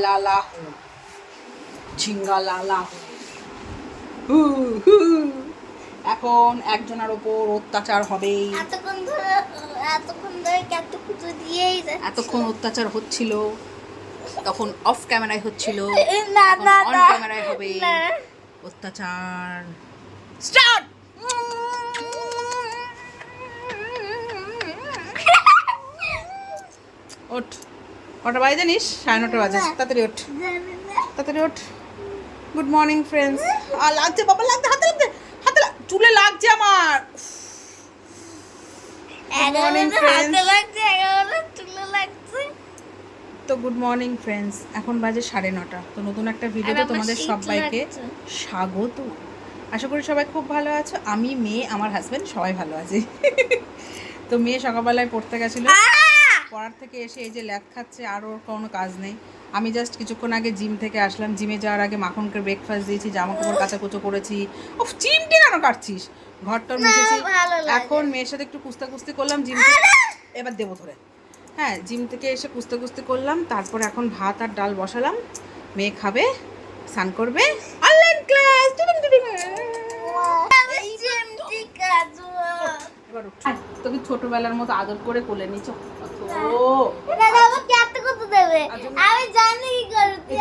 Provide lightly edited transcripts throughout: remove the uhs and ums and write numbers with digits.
লালা হো, ঝিঙ্গা লালা হো। হু হু। এখন একজনের ওপর অত্যাচার হবেই। এতক্ষণ অত্যাচার হচ্ছিল, তখন অফ ক্যামেরায় হচ্ছিল, অন ক্যামেরায় হবে অত্যাচার। স্টার্ট। ওঠ, কটা বাজে জানিস? 9:30 বাজে। তাড়াতাড়ি ওঠ, তাড়াতাড়ি ওঠ। Good morning friends. লাগছে বাবা, লাগছে, হাতে লাগছে, হাতে চুলে লাগছে আমার। Good morning friends. তো গুড মর্নিং ফ্রেন্ডস, এখন বাজে 9:30। তো নতুন একটা ভিডিওতে তোমাদের সবাইকে স্বাগত। আশা করি সবাই খুব ভালো আছো। আমি, মেয়ে, আমার হাজব্যান্ড সবাই ভালো আছি। তো মেয়ে সকালবেলায় পড়তে গেছিলো, পড়ার থেকে এসে এই যে ল্যাদ খাচ্ছে, আর ওর কোনো কাজ নেই। আমি জাস্ট কিছুক্ষণ আগে জিম থেকে আসলাম। জিমে যাওয়ার আগে মাখনকে ব্রেকফাস্ট দিয়েছি, জামা কাপড় কাচাকুচো করেছি। ও চিমটি কেন কাটছিস? ঘরটার মুছেছি। এখন মেয়ের সাথে একটু কুস্তি করলাম জিম থেকে। এবার দেবো ধরে। হ্যাঁ, জিম থেকে এসে কুস্তি করলাম। তারপর এখন ভাত আর ডাল বসালাম। মেয়ে খাবে, স্নান করবে, অনলাইন ক্লাস। তোকে ছোটবেলার মতো আদর করে কোলে নিচ্ছ। আমি জানি কি করতে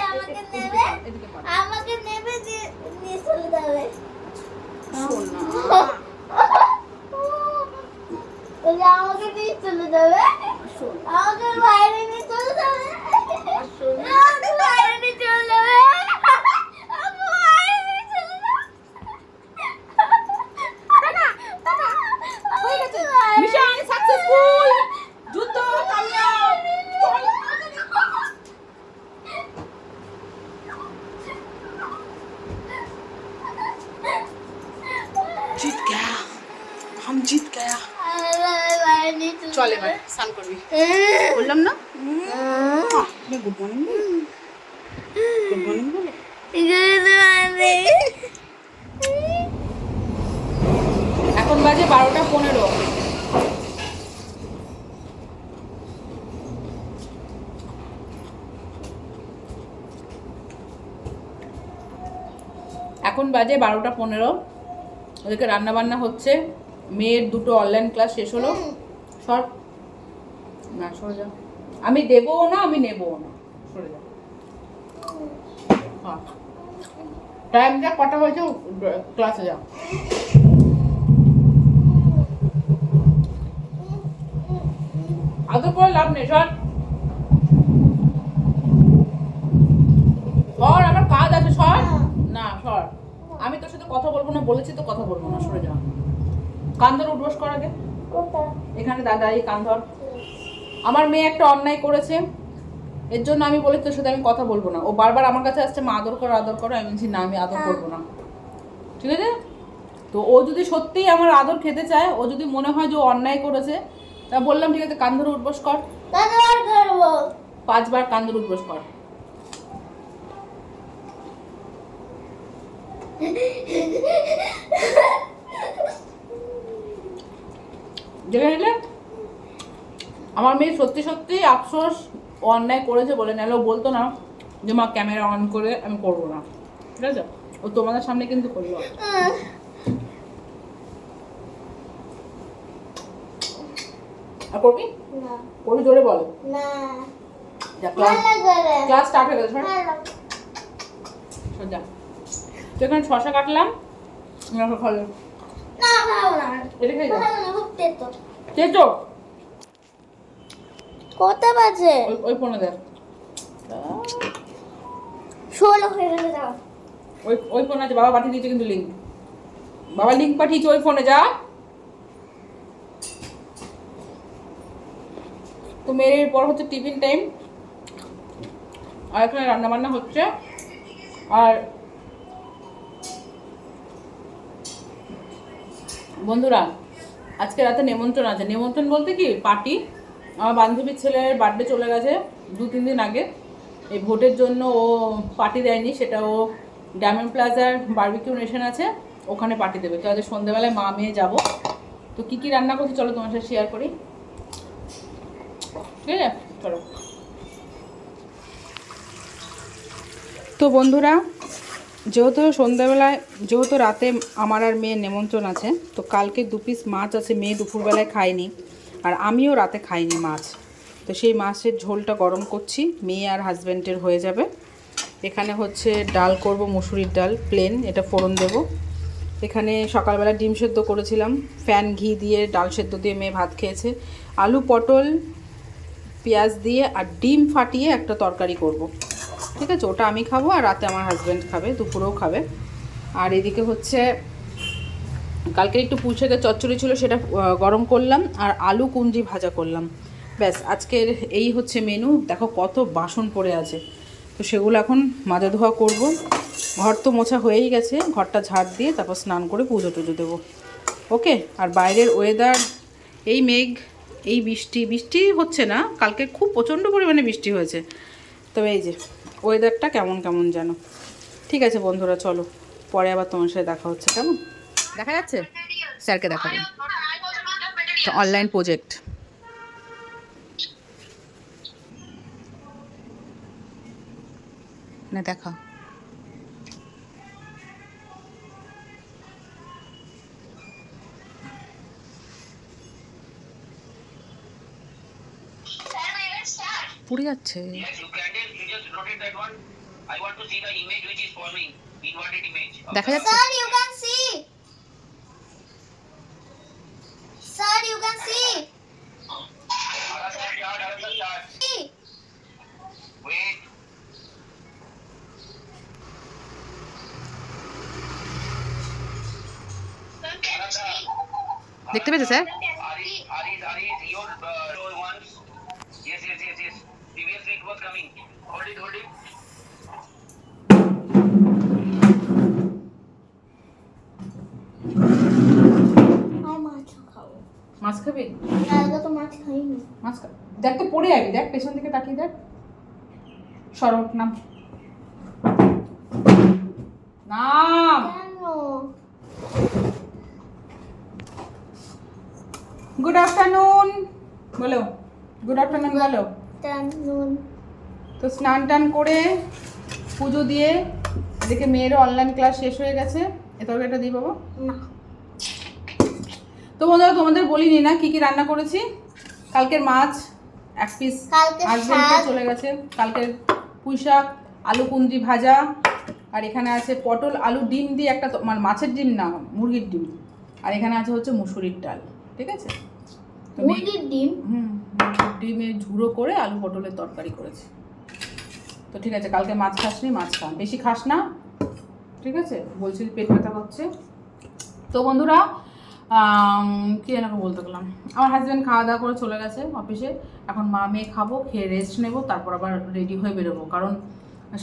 আমাকে নেবে যে নিয়ে চলে যাবে। আমাকে নিয়ে চলে যাবে, আমাকে বাইরে নিয়ে চলে যাবে, বাইরে নিয়ে চলে যাবে। Mission successful. যুদ্ধ কামিয়াব। जीत गया, हम जीत गया। চল এবার স্নান করবি, বললাম না? গুড মর্নিং, গুড মর্নিং বলে। এখন বাজে 12:15। এখন বাজে 12:15। ওদেরকে রান্না বান্না হচ্ছে। মেয়ের দুটো অনলাইন ক্লাস শেষ হলো। সর না, সরে যা। আমি দেবও না, আমি নেবও না, সরে যা। হ্যাঁ, টাইম যা, কটা হয়েছে, ক্লাসে যা। আদর করে লাভ নেই, সর সর, আমার কাজ আছে, সর না, সর। আমি তোর সাথে কথা বলবো না বলেছি তো, কথা বলবো না, সরে যা। কান ধর, উঠবস কর আগে। এখানে দাদা, এই কান ধর। আমার মেয়ে একটা অন্যায় করেছে, এর জন্য আমি বলি তোর সাথে আমি কথা বলবো না। ও বারবার আমার কাছে আসছে, মা আদর করো, আদর করো। আমি বলছি না, আমি আদর করবো না, ঠিক আছে? তো ও যদি সত্যিই আমার আদর খেতে চায়, ও যদি মনে হয় যে ও অন্যায় করেছে, তা বললাম ঠিক আছে, কান ধরে উঠবস কর। 5 বার কান ধরে উঠবস কর। দেখে নিলে আমার মেয়ে সত্যি সত্যি আফসোস, ও অন্যায় করেছে বলে, নাহলে ও বলতো না যে মা ক্যামেরা অন করে আমি করবো না, ঠিক আছে? ও তোমাদের সামনে কিন্তু করলো। আর করবি না? করবি, জোরে বল না। ক্লাস স্টার্ট হয়ে গেছে। যা, তো এখানে শশা কাটলাম, খাওয়া না, ভালো না, এটা খাই যা। তেতো তেতো কত বাজে? ওই ফোনে দেখ, 16 হয়ে গেল। যাও, ওই ফোনে আছে, বাবা পাঠিয়ে দিয়েছে কিন্তু লিঙ্ক। বাবা লিঙ্ক পাঠিয়েছে, ওই ফোনে যা। তো মেয়ের পর হচ্ছে টিফিন টাইম, আর এখানে রান্না বান্না হচ্ছে। আর বন্ধুরা, আজকে রাতে নেমন্ত্রণ আছে। নেমন্ত্রণ বলতে কি, পার্টি। আমার বান্ধবীর ছেলের বার্থডে চলে গেছে 2-3 দিন আগে। এই ভোটের জন্য ও পার্টি দেয়নি, সেটা ও ডায়মন্ড প্লাজার বারবিকিউ নেশন আছে, ওখানে পার্টি দেবে। তো আজ সন্ধ্যেবেলায় মা মেয়ে যাবো। তো কী কী রান্না করছি চলো তোমার সাথে শেয়ার করি, ঠিক আছে? চলো। তো বন্ধুরা, যেহেতু সন্ধ্যাবেলায় যেহেতু রাতে আমার আর মেয়ের নেমন্ত্রণ আছে, তো কালকে 2 পিস মাছ আছে, মেয়ে দুপুরবেলায় খায়নি আর আমিও রাতে খাইনি মাছ। তো সেই মাছের ঝোলটা গরম করছি, মেয়ে আর হাজব্যান্ডের হয়ে যাবে। এখানে হচ্ছে ডাল করব, মুসুরির ডাল প্লেন, এটা ফোড়ন দেব। এখানে সকালবেলা ডিম সেদ্ধ করেছিলাম, ফ্যান ঘি দিয়ে ডাল সেদ্ধ দিয়ে মেয়ে ভাত খেয়েছে। আলু পটল পেঁয়াজ দিয়ে আর ডিম ফাটিয়ে একটা তরকারি করব। ঠিক আছে, ওটা আমি খাবো আর রাতে আমার হাজব্যান্ড খাবে, দুপুরেও খাবে। আর এদিকে হচ্ছে কালকে একটু পুঁই শাকের চচ্চড়ি ছিল, সেটা গরম করলাম আর আলু কুঞ্জি ভাজা করলাম। ব্যাস, আজকের এই হচ্ছে মেনু। দেখো কত বাসন পড়ে আছে, তো সেগুলো এখন মাজা ধোয়া করব। ঘর তো মোছা হয়েই গেছে, ঘরটা ঝাড় দিয়ে তারপর স্নান করে পুজো টুজো দেবো। ওকে। আর বাইরের ওয়েদার, এই মেঘ, এই বৃষ্টি, বৃষ্টি হচ্ছে না, কালকে খুব প্রচণ্ড পরিমাণে বৃষ্টি হয়েছে। তবে এই যে ওয়েদারটা কেমন কেমন যেন। ঠিক আছে বন্ধুরা, চলো পরে আবার তোমার সাথে দেখা হচ্ছে। কেমন দেখা যাচ্ছে? স্যারকে দেখাবেন অনলাইন প্রজেক্ট। না দেখা, পুড়ে যাচ্ছে। দেখা যাচ্ছে? Sir, you can see. Sir, you can see. Wait. দেখতে পেয়েছে sir? Aris, your ones. Yes. Previously it was coming. Hold it. আমি মাছ খাবো। মাছ খাবে? কালকে তো মাছ খাইনি। মাছ খা, দেখ তো পড়ে যাবি, দেখ পেছন দিকে তাকিয়ে দেখ। সরব নাম নাম। কেন? গুড আফটারনুন বলো, গুড আফটারনুন বলো। নুন। তো স্নান টান করে পুজো দিয়ে এদিকে মেয়েরও অনলাইন ক্লাস শেষ হয়ে গেছে। এ তরকারিটা দিই বাবা। না। তো বন্ধুরা, তোমাদের বলিনি না কি কি রান্না করেছি। কালকের মাছ 1 পিস কালকে হাজবেন্ডকে শাক। চলে গেছে। কালকের পুঁই শাক, আলু কুঞ্জি ভাজা, আর এখানে আছে পটল আলু ডিম দিয়ে একটা, মানে মাছের ডিম না, মুরগির ডিম। আর এখানে আছে হচ্ছে মুসুরির ডাল। ঠিক আছে, তো মুরগির ডিম। মুরগির ডিমে ঝুড়ো করে আলু পটলের তরকারি করেছি। তো ঠিক আছে, কালকে মাছ খাসনি, মাছ খা, বেশি খাস না। ঠিক আছে, বলছিল পেট ব্যথা হচ্ছে। তো বন্ধুরা, কি যেন বলতে গেলাম, আমার হাজব্যান্ড খাওয়া দাওয়া করে চলে গেছে অফিসে। এখন মা মেয়ে খাবো, খেয়ে রেস্ট নেবো, তারপর আবার রেডি হয়ে বেরোবো। কারণ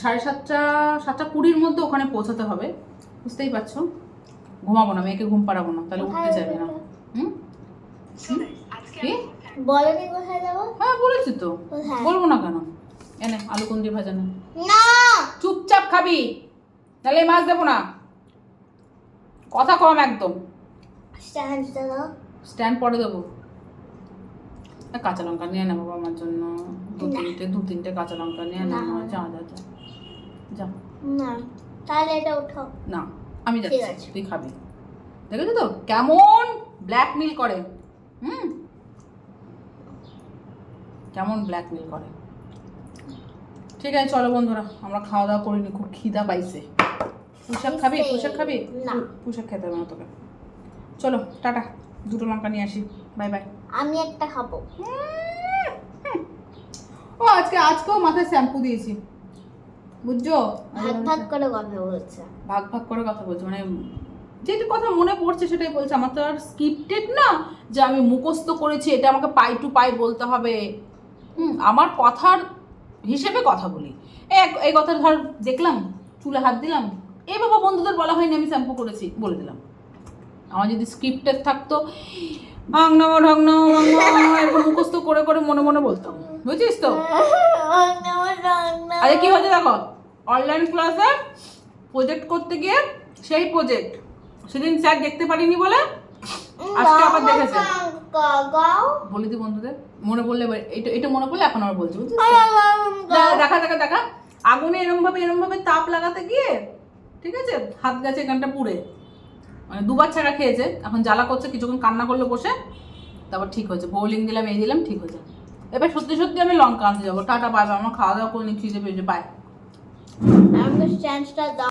7:30 মধ্যে ওখানে পৌঁছাতে হবে। বুঝতেই পারছো, ঘুমাবো না, মেয়েকে ঘুম পাড়াবো না, তাহলে উঠতে যাবে না। কি বলেনি কোথায় যাবো? হ্যাঁ বলেছি তো, কোথায়? বলবো না কেন। এনে আলু কুঞ্জি ভাজা নে, না। চুপচাপ খাবি, তাহলে মাছ দেবো না। কথা কম একদম। স্ট্যান্ডটা দাও। স্ট্যান্ড পরে দেবো। কাঁচা লঙ্কা নিয়ে নেবো আমার জন্য, দু তিনটে কাঁচা লঙ্কা নিয়ে নেবো। যা যা। না, তাহলে এটা উঠাও। না, আমি ঠিক যাচ্ছি, আছে। তুই খাবি। দেখেছো তো কেমন ব্ল্যাকমেল করে। কেমন ব্ল্যাকমেল করে। ঠিক আছে চলো বন্ধুরা, আমরা খাওয়া দাওয়া করিনি, খুব খিদা পাইছে। পুঁশাক খাবি? পুঁশাক খাবি? না। পুঁশাক খেতে হবে না তোকে। চলো টাটা, 2টো লঙ্কা নিয়ে আসি। Bye bye. আমি একটা খাবো। ও আজকেও মাথায় শ্যাম্পু দিয়েছি, বুঝছো? ভাগ করে কথা বলছে। ভাগ করে কথা বলছি, মানে যেটা কথা মনে পড়ছে সেটাই বলছে। আমার তো আর স্ক্রিপ্টেড না যে আমি মুখস্থ করেছি এটা আমাকে পাই টু পাই বলতে হবে। আমার কথার হিসেবে কথা বলি। এই কথা ধর দেখলাম, চুলে হাত দিলাম, এই বাবা বন্ধুদের বলা হয়নি আমি শ্যাম্পু করেছি, বলে দিলাম। আমার যদি স্ক্রিপ্টেড থাকতো এরকম মুখস্থ করে করে মনে মনে বলতাম, বুঝছিস তো? আরে কি হয়েছে দেখো, অনলাইন ক্লাসে প্রজেক্ট করতে গিয়ে সেই প্রজেক্ট সেদিন স্যার দেখতে পারিনি বলে আজকে আবার দেখেছে। বলে দি বন্ধুদের, মনে পড়লে এটা মনে পড়লে এখন আবার বলছি, বুঝছিস? দেখা আগুনে এরমভাবে তাপ লাগাতে গিয়ে, ঠিক আছে, হাত গেছে এখানটা পুড়ে, মানে দুবার ছাড়া খেয়েছে, এখন জ্বালা করছে, কিছুক্ষণ কান্না করলো বসে, তারপর ঠিক হয়েছে। বোলিং দিলাম, এই দিলাম, ঠিক হয়েছে। এবার সত্যি সত্যি আমি লঙ্কা আনতে যাবো। টাটা, বাই বাই, আমার খাওয়া দাওয়া করে খিদে পেয়েছে, বাই। আমাকে স্ট্যান্ডটা দাও।